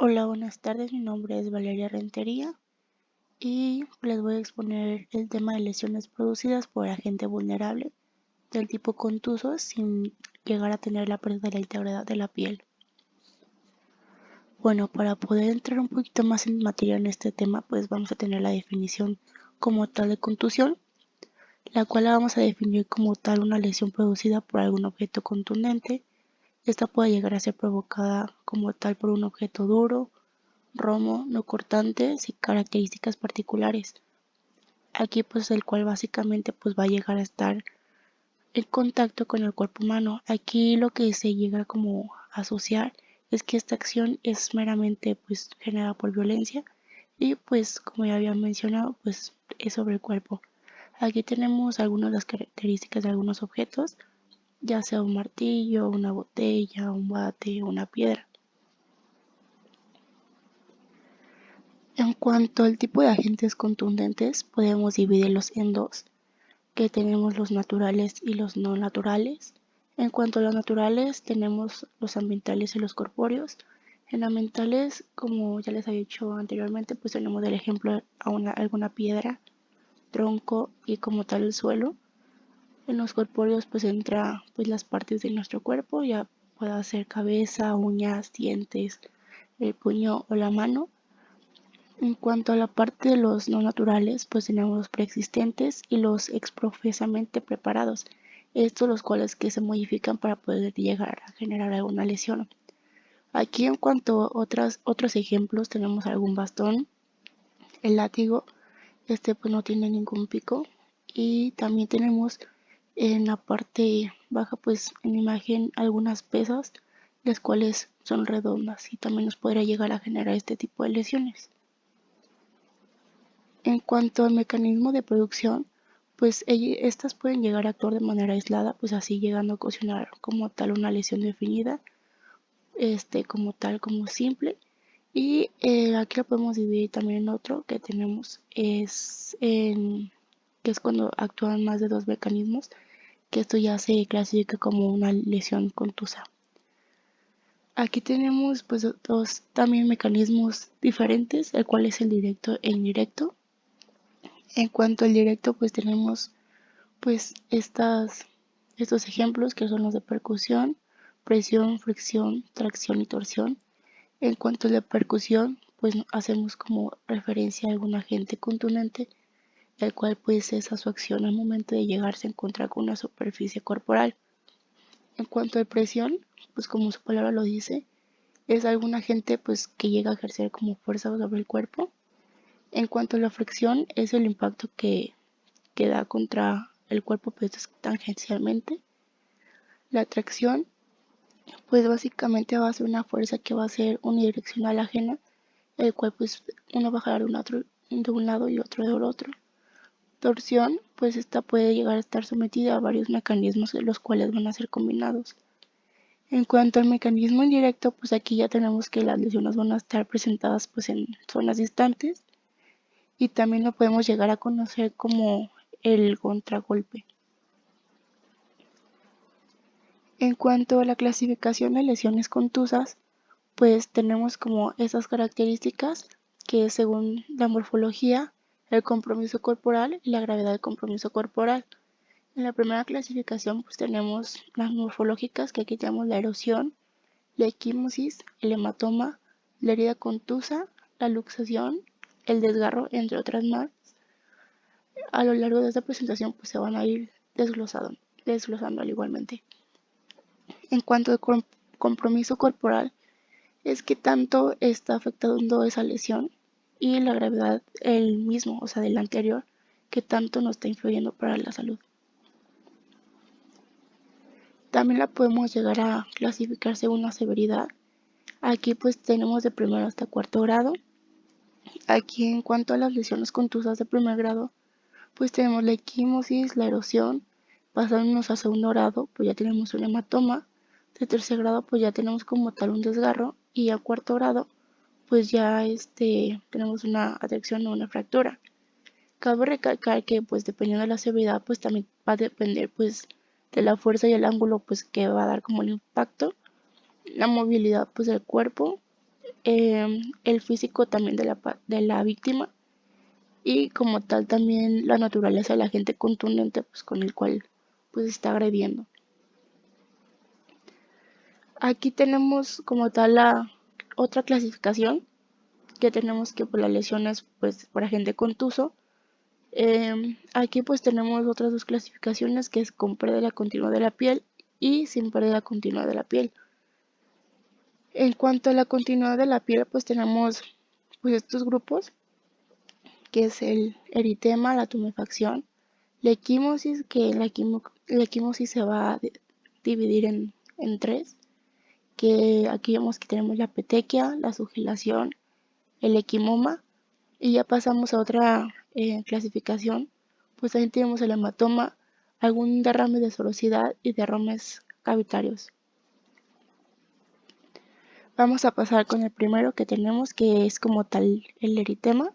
Hola, buenas tardes. Mi nombre es Valeria Rentería y les voy a exponer el tema de lesiones producidas por agente vulnerable del tipo contuso sin llegar a tener la pérdida de la integridad de la piel. Bueno, para poder entrar un poquito más en materia en este tema, pues vamos a tener la definición como tal de contusión, la cual la vamos a definir como tal una lesión producida por algún objeto contundente. Esta puede llegar a ser provocada como tal por un objeto duro, romo, no cortante, sin características particulares. Aquí pues el cual básicamente pues va a llegar a estar en contacto con el cuerpo humano. Aquí lo que se llega como a asociar es que esta acción es meramente pues generada por violencia y pues como ya había mencionado pues es sobre el cuerpo. Aquí tenemos algunas de las características de algunos objetos, ya sea un martillo, una botella, un bate, una piedra. En cuanto al tipo de agentes contundentes, podemos dividirlos en dos, que tenemos los naturales y los no naturales. En cuanto a los naturales, tenemos los ambientales y los corpóreos. En ambientales, como ya les había dicho anteriormente, pues tenemos el ejemplo a alguna piedra, tronco y como tal el suelo. En los corpóreos pues entra pues las partes de nuestro cuerpo, ya pueda ser cabeza, uñas, dientes, el puño o la mano. En cuanto a la parte de los no naturales, pues tenemos los preexistentes y los exprofesamente preparados, estos los cuales que se modifican para poder llegar a generar alguna lesión. Aquí en cuanto a otros ejemplos tenemos algún bastón, el látigo, este pues no tiene ningún pico y también tenemos en la parte baja pues en imagen algunas pesas las cuales son redondas y también nos podría llegar a generar este tipo de lesiones. En cuanto al mecanismo de producción, pues estas pueden llegar a actuar de manera aislada, pues así llegando a ocasionar como tal una lesión definida, como tal como simple. Y aquí lo podemos dividir también en otro que tenemos, que es cuando actúan más de dos mecanismos, que esto ya se clasifica como una lesión contusa. Aquí tenemos pues dos también mecanismos diferentes, el cual es el directo e indirecto. En cuanto al directo, pues tenemos pues estos ejemplos que son los de percusión, presión, fricción, tracción y torsión. En cuanto a la percusión, pues hacemos como referencia a algún agente contundente, el cual pues es a su acción al momento de llegarse a encontrar con una superficie corporal. En cuanto a presión, pues como su palabra lo dice, es algún agente pues que llega a ejercer como fuerza sobre el cuerpo. En cuanto a la fricción, es el impacto que da contra el cuerpo pues tangencialmente. La atracción pues básicamente va a ser una fuerza que va a ser unidireccional ajena, el cual pues uno va a jalar de un lado y otro del otro. Torsión pues esta puede llegar a estar sometida a varios mecanismos los cuales van a ser combinados. En cuanto al mecanismo indirecto, pues aquí ya tenemos que las lesiones van a estar presentadas pues en zonas distantes y también lo podemos llegar a conocer como el contragolpe. En cuanto a la clasificación de lesiones contusas, pues tenemos como esas características que según la morfología, el compromiso corporal y la gravedad del compromiso corporal. En la primera clasificación pues tenemos las morfológicas, que aquí tenemos la erosión, la equimosis, el hematoma, la herida contusa, la luxación, el desgarro, entre otras más. A lo largo de esta presentación pues se van a ir desglosando igualmente. En cuanto al compromiso corporal, es que tanto está afectando esa lesión y la gravedad el mismo, o sea, del anterior, que tanto nos está influyendo para la salud. También la podemos llegar a clasificar según la severidad. Aquí pues tenemos de primero hasta cuarto grado. Aquí en cuanto a las lesiones contusas de primer grado, pues tenemos la equimosis, la erosión. Pasándonos a segundo grado, pues ya tenemos un hematoma. De tercer grado, pues ya tenemos como tal un desgarro. Y a cuarto grado, pues ya tenemos una atracción o una fractura. Cabe recalcar que pues dependiendo de la severidad pues también va a depender pues de la fuerza y el ángulo pues que va a dar como el impacto, la movilidad pues del cuerpo, el físico también de la víctima y como tal también la naturaleza del agente contundente pues, con el cual pues está agrediendo. Aquí tenemos como tal la otra clasificación que tenemos que por las lesiones pues por agente contuso. Aquí pues tenemos otras dos clasificaciones que es con pérdida continua de la piel y sin pérdida continua de la piel. En cuanto a la continuidad de la piel pues tenemos pues estos grupos que es el eritema, la tumefacción, la equimosis, que la equimosis se va a dividir en tres, que aquí vemos que tenemos la petequia, la sugilación, el equimoma, y ya pasamos a otra clasificación, pues ahí tenemos el hematoma, algún derrame de sorosidad y derrames cavitarios. Vamos a pasar con el primero que tenemos, que es como tal el eritema.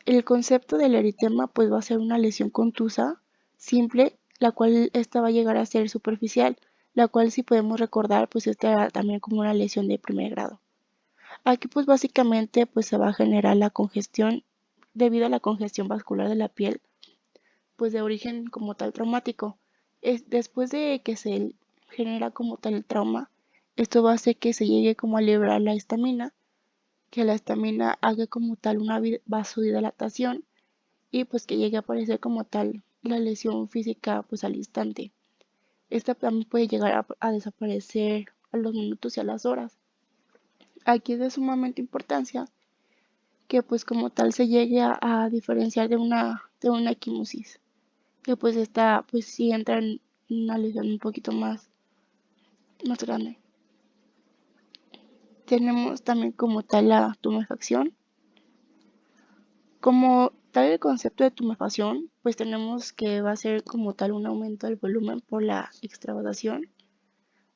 El concepto del eritema pues va a ser una lesión contusa simple, la cual esta va a llegar a ser superficial, la cual si podemos recordar pues esta era también como una lesión de primer grado. Aquí pues básicamente pues se va a generar la congestión debido a la congestión vascular de la piel, pues de origen como tal traumático. Después de que se genera como tal el trauma, esto va a hacer que se llegue como a liberar la histamina, que la histamina haga como tal una vasodilatación y pues que llegue a aparecer como tal la lesión física pues al instante. Esta también puede llegar a desaparecer a los minutos y a las horas. Aquí es de sumamente importancia que pues como tal se llegue a diferenciar de una equimosis, que pues esta pues sí entra en una lesión un poquito más grande. Tenemos también como tal la tumefacción. Como tal el concepto de tumefacción, pues tenemos que va a ser como tal un aumento del volumen por la extravasación.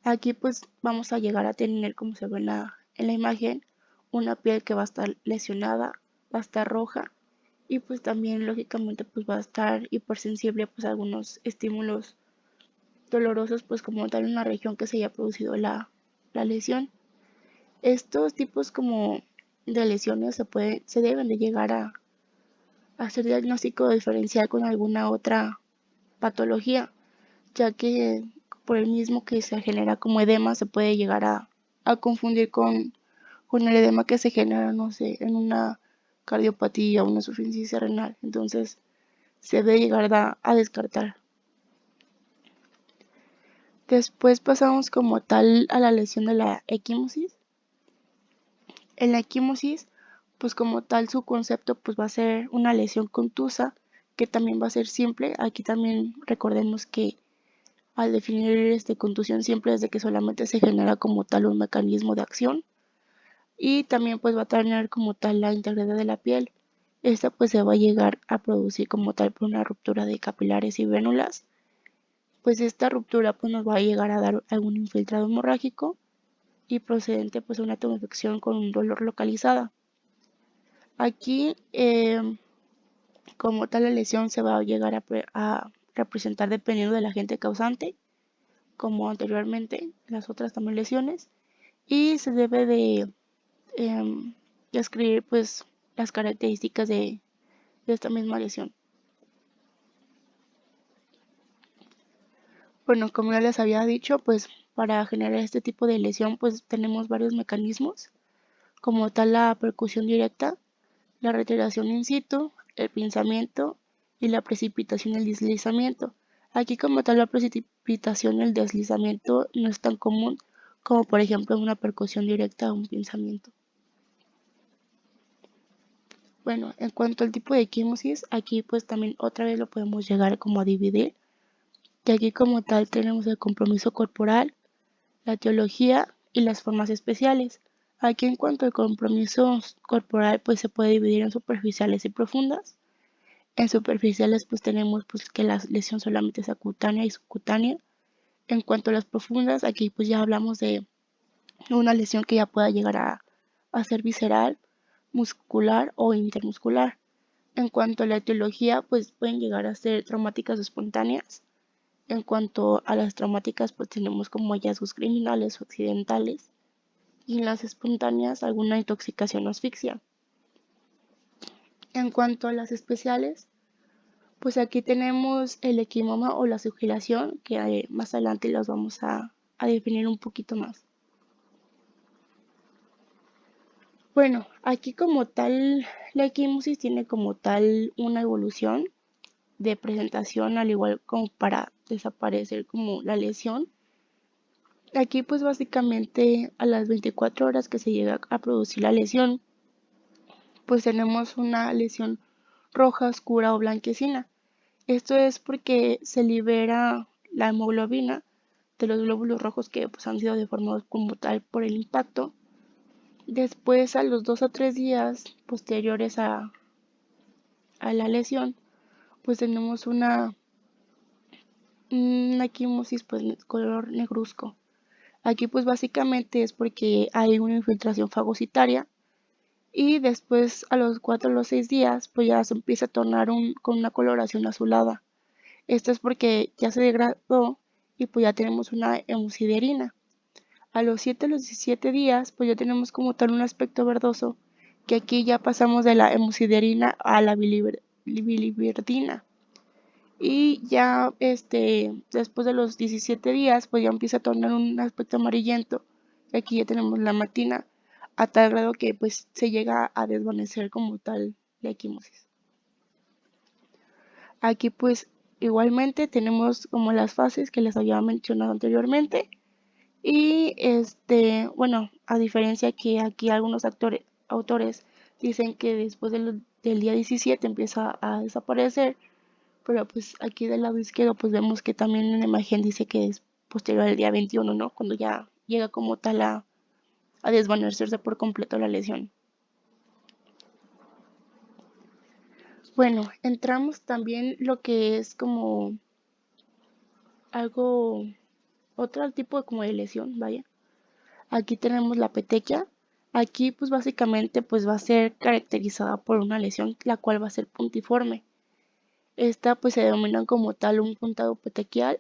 Aquí pues vamos a llegar a tener, como se ve en la imagen, una piel que va a estar lesionada, va a estar roja y pues también lógicamente pues va a estar hipersensible pues a algunos estímulos dolorosos pues como tal en la región que se haya producido la lesión. Estos tipos como de lesiones se deben de llegar a hacer diagnóstico diferencial con alguna otra patología, ya que por el mismo que se genera como edema se puede llegar a confundir con el edema que se genera, no sé, en una cardiopatía o una insuficiencia renal. Entonces se debe llegar a descartar. Después pasamos como tal a la lesión de la equimosis. En la equimosis, pues como tal su concepto pues va a ser una lesión contusa que también va a ser simple. Aquí también recordemos que al definir contusión simple es de que solamente se genera como tal un mecanismo de acción y también pues va a tener como tal la integridad de la piel. Esta pues se va a llegar a producir como tal por una ruptura de capilares y vénulas. Pues esta ruptura pues nos va a llegar a dar algún infiltrado hemorrágico y procedente pues a una tumefacción con un dolor localizada. Aquí como tal la lesión se va a llegar a representar dependiendo del agente causante, como anteriormente las otras también lesiones, y se debe de describir pues las características de esta misma lesión. Bueno, como ya les había dicho, pues para generar este tipo de lesión pues tenemos varios mecanismos, como tal la percusión directa, la reiteración in situ, el pinzamiento y la precipitación y el deslizamiento. Aquí como tal la precipitación y el deslizamiento no es tan común como por ejemplo una percusión directa o un pinzamiento. Bueno, en cuanto al tipo de equimosis, aquí pues también otra vez lo podemos llegar como a dividir. Y aquí como tal tenemos el compromiso corporal, la etiología y las formas especiales. Aquí en cuanto al compromiso corporal pues se puede dividir en superficiales y profundas. En superficiales pues tenemos pues que la lesión solamente es cutánea y subcutánea. En cuanto a las profundas, aquí pues ya hablamos de una lesión que ya pueda llegar a ser visceral, muscular o intermuscular. En cuanto a la etiología, pues pueden llegar a ser traumáticas espontáneas. En cuanto a las traumáticas, pues tenemos como hallazgos criminales o accidentales. y en las espontáneas alguna intoxicación o asfixia. En cuanto a las especiales, pues aquí tenemos el equimoma o la sugilación, que más adelante los vamos a definir un poquito más. Bueno, aquí como tal, la equimosis tiene como tal una evolución de presentación, al igual como para desaparecer como la lesión. Aquí pues básicamente a las 24 horas que se llega a producir la lesión, pues tenemos una lesión roja, oscura o blanquecina. Esto es porque se libera la hemoglobina de los glóbulos rojos que pues, han sido deformados como tal por el impacto. Después, a los 2 a 3 días posteriores a la lesión, pues tenemos una quimosis pues color negruzco. Aquí pues básicamente es porque hay una infiltración fagocitaria y después a los 4 o los 6 días pues ya se empieza a tornar con una coloración azulada. Esto es porque ya se degradó y pues ya tenemos una hemusiderina. A los 7 a los 17 días pues ya tenemos como tal un aspecto verdoso, que aquí ya pasamos de la hemusiderina a la biliverdina. Y ya después de los 17 días pues ya empieza a tornar un aspecto amarillento. Y aquí ya tenemos la matina, a tal grado que pues se llega a desvanecer como tal la equimosis. Aquí pues igualmente tenemos como las fases que les había mencionado anteriormente. Y bueno, a diferencia que aquí algunos autores dicen que después del día 17 empieza a desaparecer, pero pues aquí del lado izquierdo pues vemos que también en la imagen dice que es posterior al día 21, ¿no? Cuando ya llega como tal a desvanecerse por completo la lesión. Bueno, entramos también lo que es como algo, otro tipo de como de lesión, vaya. Aquí tenemos la petequia. Aquí pues básicamente pues va a ser caracterizada por una lesión la cual va a ser puntiforme. Esta pues se denomina como tal un puntado petequial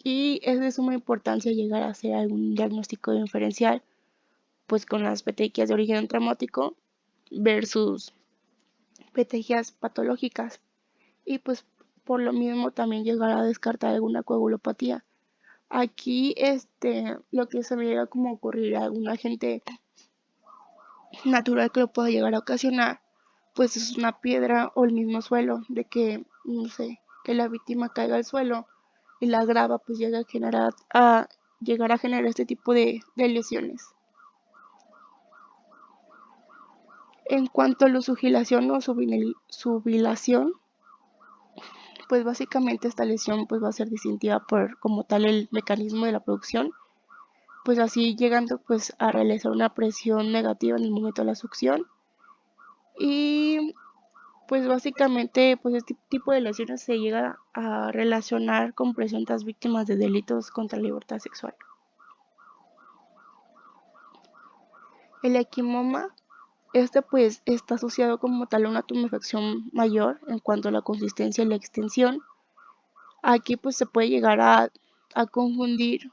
y es de suma importancia llegar a hacer algún diagnóstico diferencial pues con las petequias de origen traumático versus petequias patológicas y pues por lo mismo también llegar a descartar alguna coagulopatía. Aquí lo que se me llega como a ocurrir a algún agente natural que lo pueda llegar a ocasionar, pues es una piedra o el mismo suelo, de que, no sé, que la víctima caiga al suelo y la grava pues llega a llegar a generar este tipo de lesiones. En cuanto a la sugilación o subilación, pues básicamente esta lesión pues va a ser distintiva por como tal el mecanismo de la producción, pues así llegando pues a realizar una presión negativa en el momento de la succión y pues básicamente pues este tipo de lesiones se llega a relacionar con presuntas víctimas de delitos contra la libertad sexual. El equimoma, pues está asociado como tal a una tumefacción mayor en cuanto a la consistencia y la extensión. Aquí pues se puede llegar a confundir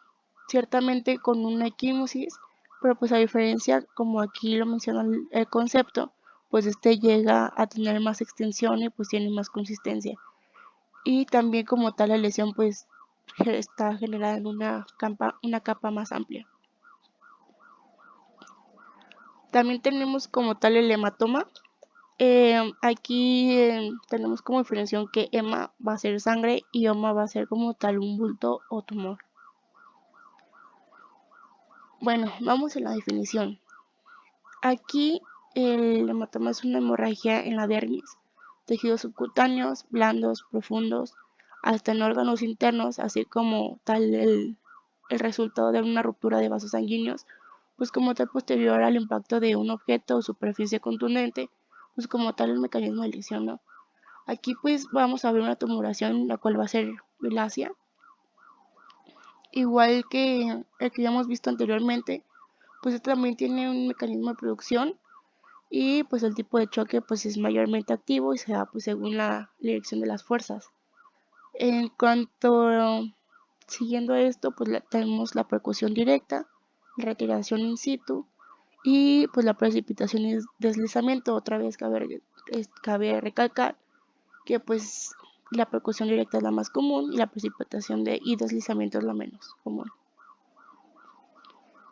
ciertamente con una equimosis, pero pues a diferencia, como aquí lo menciona el concepto, pues llega a tener más extensión y pues tiene más consistencia. Y también como tal la lesión pues está generada en una capa más amplia. También tenemos como tal el hematoma. Aquí tenemos como definición que hema va a ser sangre y oma va a ser como tal un bulto o tumor. Bueno, vamos a la definición. Aquí el hematoma es una hemorragia en la dermis, tejidos subcutáneos, blandos, profundos, hasta en órganos internos, así como tal el resultado de una ruptura de vasos sanguíneos, pues como tal posterior al impacto de un objeto o superficie contundente, pues como tal el mecanismo de lesión, ¿no? Aquí pues vamos a ver una tumoración, la cual va a ser vilácea, igual que el que ya hemos visto anteriormente, pues este también tiene un mecanismo de producción y pues el tipo de choque pues es mayormente activo y se da pues según la dirección de las fuerzas. En cuanto siguiendo esto pues tenemos la percusión directa, la retiración in situ, Y pues la precipitación y deslizamiento, otra vez cabe recalcar que pues la percusión directa es la más común y la precipitación y deslizamiento es la menos común.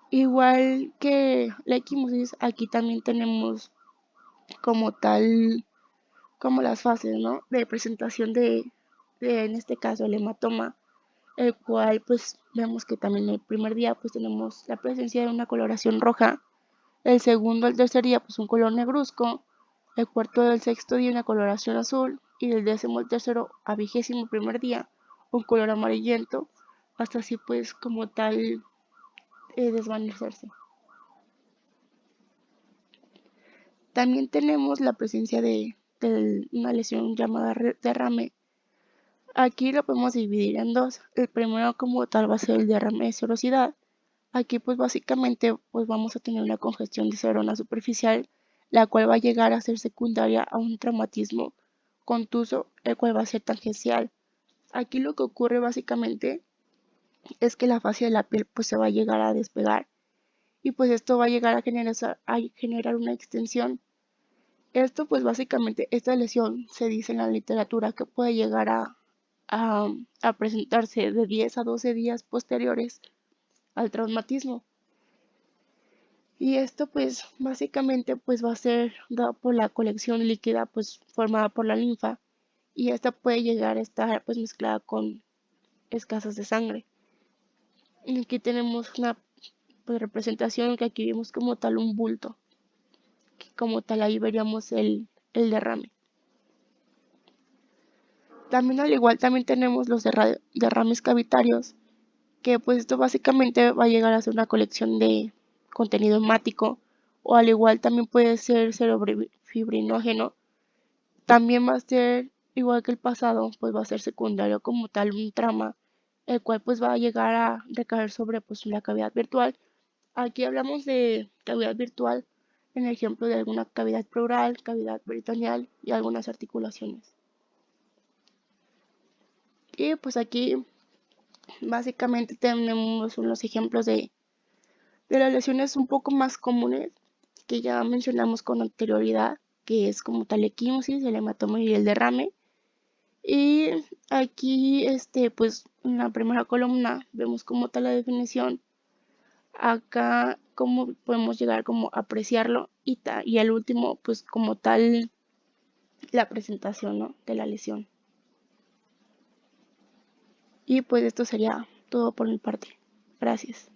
Igual que la equimosis, aquí también tenemos como tal, como las fases, ¿no? De presentación en este caso, el hematoma, el cual pues vemos que también el primer día pues tenemos la presencia de una coloración roja, el segundo, el tercer día pues un color negruzco, el cuarto del sexto día una coloración azul y del décimo al tercero a 21º día un color amarillento, hasta así pues como tal desvanecerse. También tenemos la presencia de una lesión llamada derrame. Aquí lo podemos dividir en dos. El primero como tal va a ser el derrame de serosidad. Aquí pues básicamente pues vamos a tener una congestión de serona superficial, la cual va a llegar a ser secundaria a un traumatismo contuso, el cual va a ser tangencial. Aquí lo que ocurre básicamente es que la fascia de la piel pues se va a llegar a despegar y pues esto va a llegar a generar una extensión. Esto pues básicamente esta lesión se dice en la literatura que puede llegar a presentarse de 10 a 12 días posteriores al traumatismo. Y esto pues básicamente pues va a ser dado por la colección líquida pues formada por la linfa y esta puede llegar a estar pues mezclada con escasas de sangre. Y aquí tenemos una pues, representación que aquí vemos como tal un bulto, que como tal ahí veríamos el derrame. También al igual también tenemos los derrames cavitarios, que pues esto básicamente va a llegar a ser una colección de contenido hemático o al igual también puede ser cerebrofibrinógeno. También va a ser igual que el pasado, pues va a ser secundario como tal un trama, el cual pues va a llegar a recaer sobre pues la cavidad virtual. Aquí hablamos de cavidad virtual en el ejemplo de alguna cavidad pleural, cavidad peritoneal y algunas articulaciones. Y pues aquí básicamente tenemos unos ejemplos de las lesiones un poco más comunes que ya mencionamos con anterioridad, que es como tal equimosis, el hematoma y el derrame. Y aquí, pues en la primera columna vemos como tal la definición. Acá, cómo podemos llegar como a apreciarlo y al último, pues como tal la presentación, ¿no? De la lesión. Y pues esto sería todo por mi parte. Gracias.